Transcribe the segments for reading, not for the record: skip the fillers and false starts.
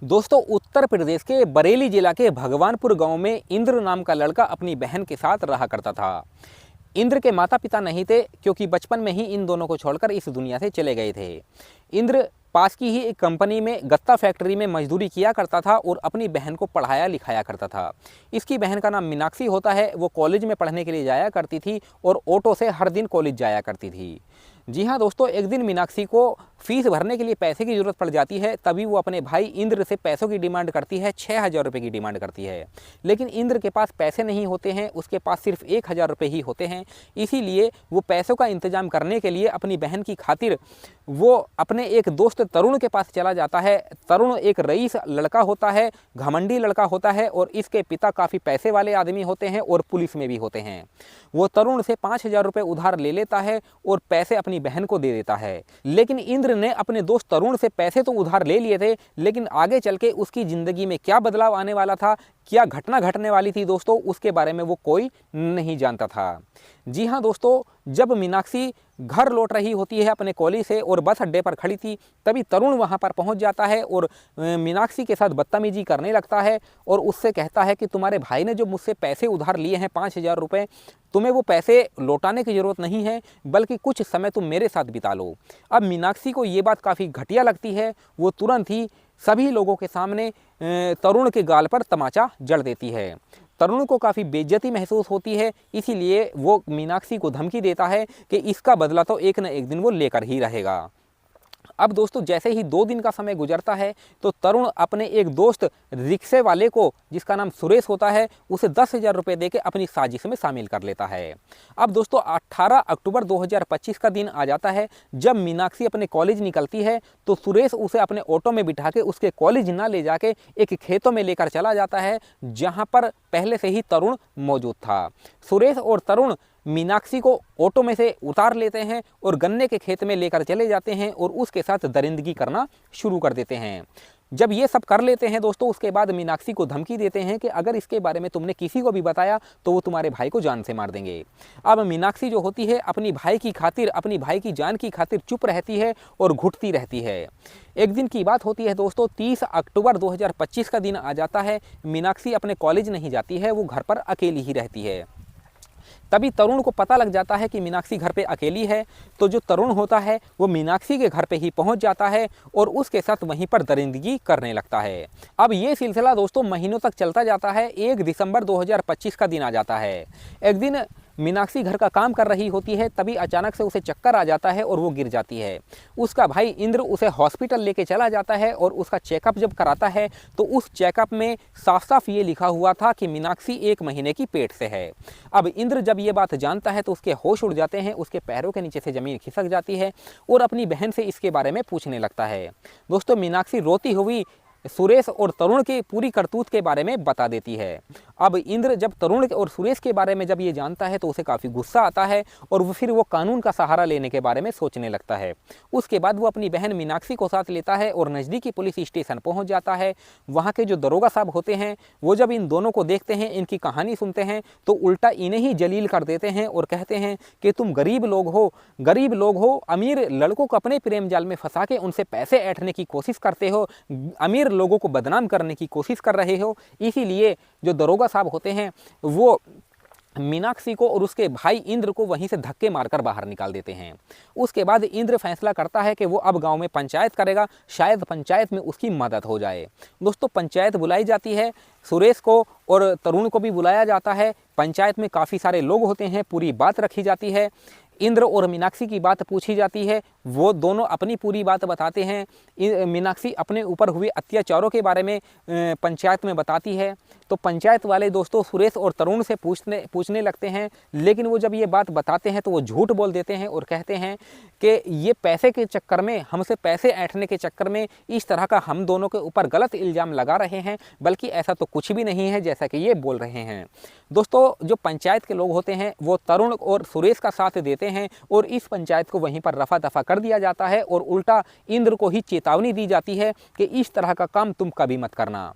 दोस्तों, उत्तर प्रदेश के बरेली जिला के भगवानपुर गांव में इंद्र नाम का लड़का अपनी बहन के साथ रहा करता था। इंद्र के माता पिता नहीं थे, क्योंकि बचपन में ही इन दोनों को छोड़कर इस दुनिया से चले गए थे। इंद्र पास की ही एक कंपनी में गत्ता फैक्ट्री में मजदूरी किया करता था और अपनी बहन को पढ़ाया लिखाया करता था। इसकी बहन का नाम मीनाक्षी होता है। वो कॉलेज में पढ़ने के लिए जाया करती थी और ऑटो से हर दिन कॉलेज जाया करती थी। जी हाँ दोस्तों, एक दिन मीनाक्षी को फीस भरने के लिए पैसे की ज़रूरत पड़ जाती है। तभी वो अपने भाई इंद्र से पैसों की डिमांड करती है। 6,000 रुपये की डिमांड करती है। लेकिन इंद्र के पास पैसे नहीं होते हैं, उसके पास सिर्फ 1,000 रुपये ही होते हैं। इसीलिए वो पैसों का इंतजाम करने के लिए अपनी बहन की खातिर वो अपने एक दोस्त तरुण के पास चला जाता है। तरुण एक रईस लड़का होता है, घमंडी लड़का होता है और इसके पिता काफ़ी पैसे वाले आदमी होते हैं और पुलिस में भी होते हैं। वो तरुण से 5,000 रुपये उधार ले लेता है और पैसे अपनी बहन को दे देता है। लेकिन इंद्र ने अपने दोस्त तरुण से पैसे तो उधार ले लिए थे, लेकिन आगे चल के उसकी ज़िंदगी में क्या बदलाव आने वाला था, क्या घटना घटने वाली थी दोस्तों, उसके बारे में वो कोई नहीं जानता था। जी हाँ दोस्तों, जब मीनाक्षी घर लौट रही होती है अपने कॉलेज से और बस अड्डे पर खड़ी थी, तभी तरुण वहाँ पर पहुँच जाता है और मीनाक्षी के साथ बदतमीजी करने लगता है और उससे कहता है कि तुम्हारे भाई ने जो मुझसे पैसे उधार लिए हैं 5,000 रुपये, तुम्हें वो पैसे लौटाने की ज़रूरत नहीं है, बल्कि कुछ समय तुम मेरे साथ बिता लो। अब मीनाक्षी को ये बात काफ़ी घटिया लगती है। वो तुरंत ही सभी लोगों के सामने तरुण के गाल पर तमाचा जड़ देती है। तरुण को काफ़ी बेइज्जती महसूस होती है, इसीलिए वो मीनाक्षी को धमकी देता है कि इसका बदला तो एक न एक दिन वो लेकर ही रहेगा। अब दोस्तों, जैसे ही 2 दिन का समय गुजरता है तो तरुण अपने एक दोस्त रिक्शे वाले को, जिसका नाम सुरेश होता है, उसे 10,000 रुपये देके अपनी साजिश में शामिल कर लेता है। अब दोस्तों, 18 अक्टूबर 2025 का दिन आ जाता है। जब मीनाक्षी अपने कॉलेज निकलती है तो सुरेश उसे अपने ऑटो में बिठा के उसके कॉलेज ना ले जाके एक खेतों में लेकर चला जाता है, जहाँ पर पहले से ही तरुण मौजूद था। सुरेश और तरुण मीनाक्षी को ऑटो में से उतार लेते हैं और गन्ने के खेत में लेकर चले जाते हैं और उसके साथ दरिंदगी करना शुरू कर देते हैं। जब ये सब कर लेते हैं दोस्तों, उसके बाद मीनाक्षी को धमकी देते हैं कि अगर इसके बारे में तुमने किसी को भी बताया तो वो तुम्हारे भाई को जान से मार देंगे। अब मीनाक्षी जो होती है अपनी भाई की खातिर, अपनी भाई की जान की खातिर चुप रहती है और घुटती रहती है। एक दिन की बात होती है दोस्तों, 30 अक्टूबर 2025 का दिन आ जाता है। मीनाक्षी अपने कॉलेज नहीं जाती है, वो घर पर अकेली ही रहती है। तभी तरुण को पता लग जाता है कि मीनाक्षी घर पे अकेली है। तो जो तरुण होता है वो मीनाक्षी के घर पे ही पहुंच जाता है और उसके साथ वहीं पर दरिंदगी करने लगता है। अब ये सिलसिला दोस्तों महीनों तक चलता जाता है। 1 दिसंबर 2025 का दिन आ जाता है। एक दिन मीनाक्षी घर का काम कर रही होती है, तभी अचानक से उसे चक्कर आ जाता है और वो गिर जाती है। उसका भाई इंद्र उसे हॉस्पिटल लेके चला जाता है और उसका चेकअप जब कराता है तो उस चेकअप में साफ साफ ये लिखा हुआ था कि मीनाक्षी 1 महीने की पेट से है। अब इंद्र जब ये बात जानता है तो उसके होश उड़ जाते हैं, उसके पैरों के नीचे से ज़मीन खिसक जाती है और अपनी बहन से इसके बारे में पूछने लगता है। दोस्तों, मीनाक्षी रोती हुई सुरेश और तरुण की पूरी करतूत के बारे में बता देती है। अब इंद्र जब तरुण और सुरेश के बारे में जब ये जानता है तो उसे काफ़ी गुस्सा आता है और फिर वो कानून का सहारा लेने के बारे में सोचने लगता है। उसके बाद वो अपनी बहन मीनाक्षी को साथ लेता है और नज़दीकी पुलिस स्टेशन पहुंच जाता है। वहाँ के जो दरोगा साहब होते हैं वो जब इन दोनों को देखते हैं, इनकी कहानी सुनते हैं, तो उल्टा इन्हें ही जलील कर देते हैं और कहते हैं कि तुम गरीब लोग हो, अमीर लड़कों को अपने प्रेम जाल में फंसा के उनसे पैसे ऐंठने की कोशिश करते हो, अमीर लोगों को बदनाम करने की कोशिश कर रहे हो। इसीलिए जो दरोगा साहब होते हैं वो मीनाक्षी को और उसके भाई इंद्र को वहीं से धक्के मारकर बाहर निकाल देते हैं। उसके बाद इंद्र फैसला करता है कि वो अब गांव में पंचायत करेगा, शायद पंचायत में उसकी मदद हो जाए। दोस्तों, पंचायत बुलाई जाती है, सुरेश को और तरुण को भी बुलाया जाता है। पंचायत में काफ़ी सारे लोग होते हैं, पूरी बात रखी जाती है। इंद्र और मीनाक्षी की बात पूछी जाती है, वो दोनों अपनी पूरी बात बताते हैं। मीनाक्षी अपने ऊपर हुए अत्याचारों के बारे में पंचायत में बताती है। तो पंचायत वाले दोस्तों सुरेश और तरुण से पूछने लगते हैं, लेकिन वो जब ये बात बताते हैं तो वो झूठ बोल देते हैं और कहते हैं कि ये पैसे के चक्कर में, हमसे पैसे ऐंठने के चक्कर में इस तरह का हम दोनों के ऊपर गलत इल्ज़ाम लगा रहे हैं, बल्कि ऐसा तो कुछ भी नहीं है जैसा कि ये बोल रहे हैं। दोस्तों, जो पंचायत के लोग होते हैं वो तरुण और सुरेश का साथ देते हैं और इस पंचायत को वहीं पर रफा दफा कर दिया जाता है और उल्टा इंद्र को ही चेतावनी दी जाती है कि इस तरह का काम तुम कभी मत करना।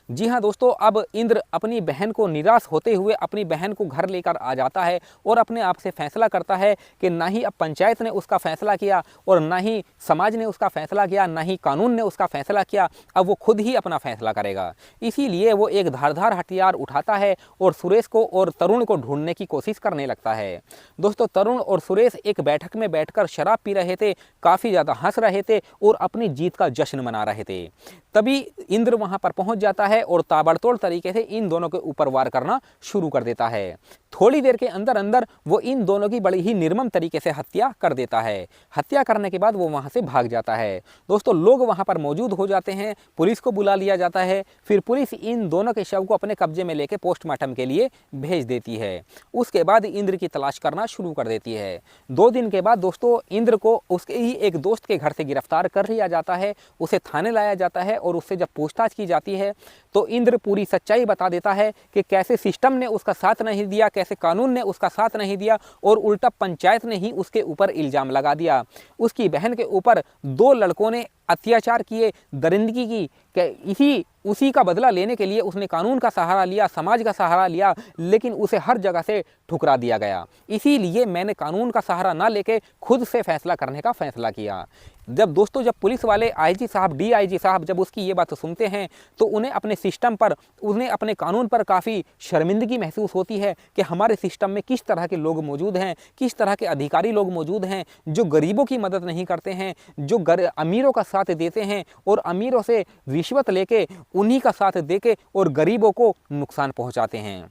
जी हाँ दोस्तों, अब इंद्र अपनी बहन को निराश होते हुए अपनी बहन को घर लेकर आ जाता है और अपने आप से फैसला करता है कि ना ही अब पंचायत ने उसका फैसला किया और ना ही समाज ने उसका फैसला किया, ना ही कानून ने उसका फैसला किया, अब वो खुद ही अपना फैसला करेगा। इसीलिए वो एक धारदार हथियार उठाता है और सुरेश को और तरुण को ढूंढने की कोशिश करने लगता है। दोस्तों, तरुण और सुरेश एक बैठक में बैठकर शराब पी रहे थे, काफ़ी ज़्यादा हंस रहे थे और अपनी जीत का जश्न मना रहे थे। तभी इंद्र वहां पर पहुंच जाता है और ताबड़तोड़ तरीके से इन दोनों के ऊपर वार करना शुरू कर देता है। थोड़ी देर के अंदर अंदर वो इन दोनों की बड़ी ही निर्मम तरीके से हत्या कर देता है। हत्या करने के बाद वो वहां से भाग जाता है। दोस्तों, लोग वहां पर मौजूद हो जाते हैं, पुलिस को बुला लिया जाता है। फिर पुलिस इन दोनों के शव को अपने कब्जे में लेकर पोस्टमार्टम के लिए भेज देती है। उसके बाद इंद्र की तलाश करना शुरू कर देती है। 2 दिन के बाद दोस्तों, इंद्र को उसके ही एक दोस्त के घर से गिरफ्तार कर लिया जाता है, उसे थाने लाया जाता है और उससे जब पूछताछ की जाती है तो इंद्र पूरी सच्चाई बता देता है कि कैसे सिस्टम ने उसका साथ नहीं दिया, कैसे कानून ने उसका साथ नहीं दिया और उल्टा पंचायत ने ही उसके ऊपर इल्ज़ाम लगा दिया। उसकी बहन के ऊपर 2 लड़कों ने अत्याचार किए, दरिंदगी की, उसी का बदला लेने के लिए उसने कानून का सहारा लिया, समाज का सहारा लिया, लेकिन उसे हर जगह से ठुकरा दिया गया। इसीलिए मैंने कानून का सहारा ना लेके खुद से फैसला करने का फैसला किया। जब पुलिस वाले आईजी साहब, डीआईजी साहब जब उसकी ये बात सुनते हैं तो उन्हें अपने सिस्टम पर, उन्हें अपने कानून पर काफ़ी शर्मिंदगी महसूस होती है कि हमारे सिस्टम में किस तरह के लोग मौजूद हैं, किस तरह के अधिकारी लोग मौजूद हैं जो गरीबों की मदद नहीं करते हैं, जो अमीरों का साथ देते हैं और अमीरों से रिश्वत लेके उन्हीं का साथ देके और गरीबों को नुकसान पहुंचाते हैं।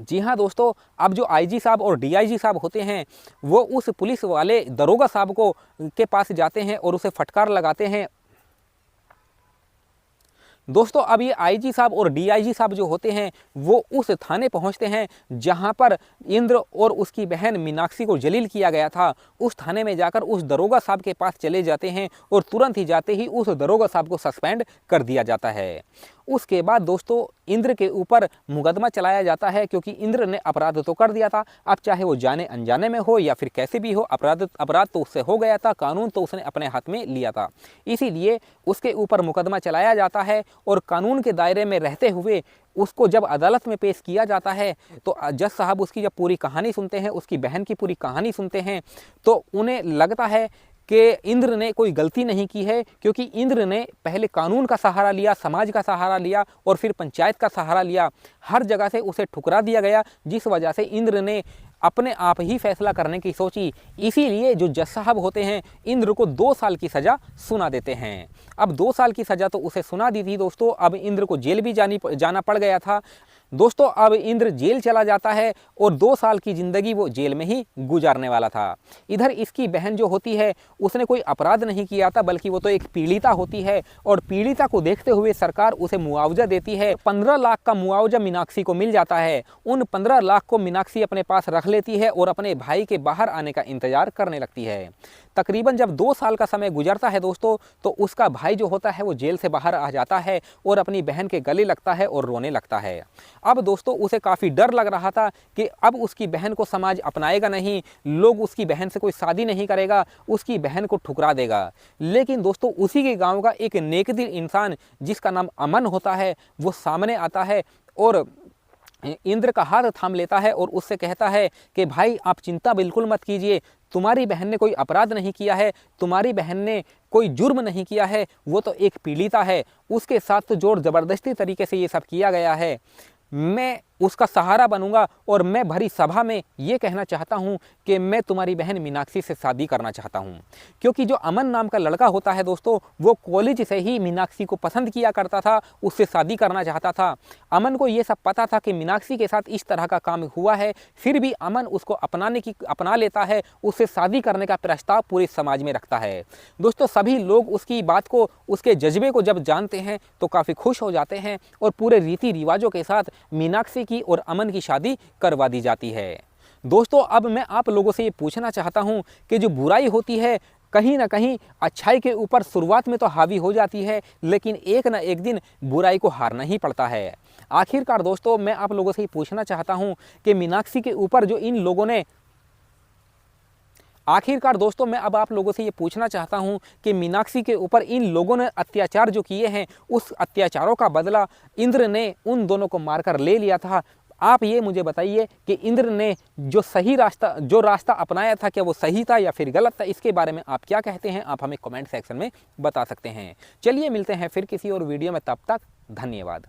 जी हाँ दोस्तों, अब जो आईजी साहब और डीआईजी साहब होते हैं वो उस पुलिस वाले दरोगा साहब को के पास जाते हैं और उसे फटकार लगाते हैं। दोस्तों, अब ये आईजी साहब और डीआईजी साहब जो होते हैं वो उस थाने पहुंचते हैं जहां पर इंद्र और उसकी बहन मीनाक्षी को जलील किया गया था। उस थाने में जाकर उस दरोगा साहब के पास चले जाते हैं और तुरंत ही जाते ही उस दरोगा साहब को सस्पेंड कर दिया जाता है। उसके बाद दोस्तों, इंद्र के ऊपर मुकदमा चलाया जाता है क्योंकि इंद्र ने अपराध तो कर दिया था। अब चाहे वो जाने अनजाने में हो या फिर कैसे भी हो, अपराध तो उससे हो गया था, कानून तो उसने अपने हाथ में लिया था। इसीलिए उसके ऊपर मुकदमा चलाया जाता है और कानून के दायरे में रहते हुए उसको जब अदालत में पेश किया जाता है तो जज साहब उसकी जब पूरी कहानी सुनते हैं, उसकी बहन की पूरी कहानी सुनते हैं, तो उन्हें लगता है कि इंद्र ने कोई गलती नहीं की है, क्योंकि इंद्र ने पहले कानून का सहारा लिया, समाज का सहारा लिया और फिर पंचायत का सहारा लिया। हर जगह से उसे ठुकरा दिया गया, जिस वजह से इंद्र ने अपने आप ही फैसला करने की सोची। इसीलिए जो जज साहब होते हैं इंद्र को 2 साल की सज़ा सुना देते हैं। अब 2 साल की सज़ा तो उसे सुना दी थी दोस्तों, अब इंद्र को जेल भी जाना पड़ गया था। दोस्तों, अब इंद्र जेल चला जाता है और 2 साल की ज़िंदगी वो जेल में ही गुजारने वाला था। इधर इसकी बहन जो होती है उसने कोई अपराध नहीं किया था, बल्कि वो तो एक पीड़िता होती है और पीड़िता को देखते हुए सरकार उसे मुआवजा देती है। 15 लाख का मुआवजा मीनाक्षी को मिल जाता है। उन 15 लाख को मीनाक्षी अपने पास रख लेती है और अपने भाई के बाहर आने का इंतजार करने लगती है। तकरीबन जब 2 साल का समय गुजरता है दोस्तों, तो उसका भाई जो होता है वो जेल से बाहर आ जाता है और अपनी बहन के गले लगता है और रोने लगता है। अब दोस्तों, उसे काफ़ी डर लग रहा था कि अब उसकी बहन को समाज अपनाएगा नहीं, लोग उसकी बहन से कोई शादी नहीं करेगा, उसकी बहन को ठुकरा देगा। लेकिन दोस्तों, उसी के गांव का एक नेकदिल इंसान जिसका नाम अमन होता है वो सामने आता है और इंद्र का हाथ थाम लेता है और उससे कहता है कि भाई, आप चिंता बिल्कुल मत कीजिए, तुम्हारी बहन ने कोई अपराध नहीं किया है, तुम्हारी बहन ने कोई जुर्म नहीं किया है, वो तो एक पीड़िता है, उसके साथ तो जोर ज़बरदस्ती तरीके से ये सब किया गया है। मैं उसका सहारा बनूंगा और मैं भरी सभा में ये कहना चाहता हूँ कि मैं तुम्हारी बहन मीनाक्षी से शादी करना चाहता हूँ। क्योंकि जो अमन नाम का लड़का होता है दोस्तों, वो कॉलेज से ही मीनाक्षी को पसंद किया करता था, उससे शादी करना चाहता था। अमन को ये सब पता था कि मीनाक्षी के साथ इस तरह का काम हुआ है, फिर भी अमन उसको अपना लेता है, उससे शादी करने का प्रस्ताव पूरे समाज में रखता है। दोस्तों, सभी लोग उसकी बात को, उसके जज्बे को जब जानते हैं तो काफ़ी खुश हो जाते हैं और पूरे रीति रिवाजों के साथ मीनाक्षी की और अमन की शादी करवा दी जाती है। दोस्तों, अब मैं आप लोगों से ये पूछना चाहता हूँ कि जो बुराई होती है कहीं ना कहीं अच्छाई के ऊपर शुरुआत में तो हावी हो जाती है, लेकिन एक ना एक दिन बुराई को हारना ही पड़ता है। आखिरकार दोस्तों, मैं आप लोगों से ये पूछना चाहता हूँ कि मीनाक्षी के ऊपर जो इन लोगों ने आखिरकार दोस्तों, मैं अब आप लोगों से ये पूछना चाहता हूँ कि मीनाक्षी के ऊपर इन लोगों ने अत्याचार जो किए हैं, उस अत्याचारों का बदला इंद्र ने उन दोनों को मारकर ले लिया था। आप ये मुझे बताइए कि इंद्र ने जो रास्ता अपनाया था, क्या वो सही था या फिर गलत था? इसके बारे में आप क्या कहते हैं, आप हमें कमेंट सेक्शन में बता सकते हैं। चलिए मिलते हैं फिर किसी और वीडियो में, तब तक धन्यवाद।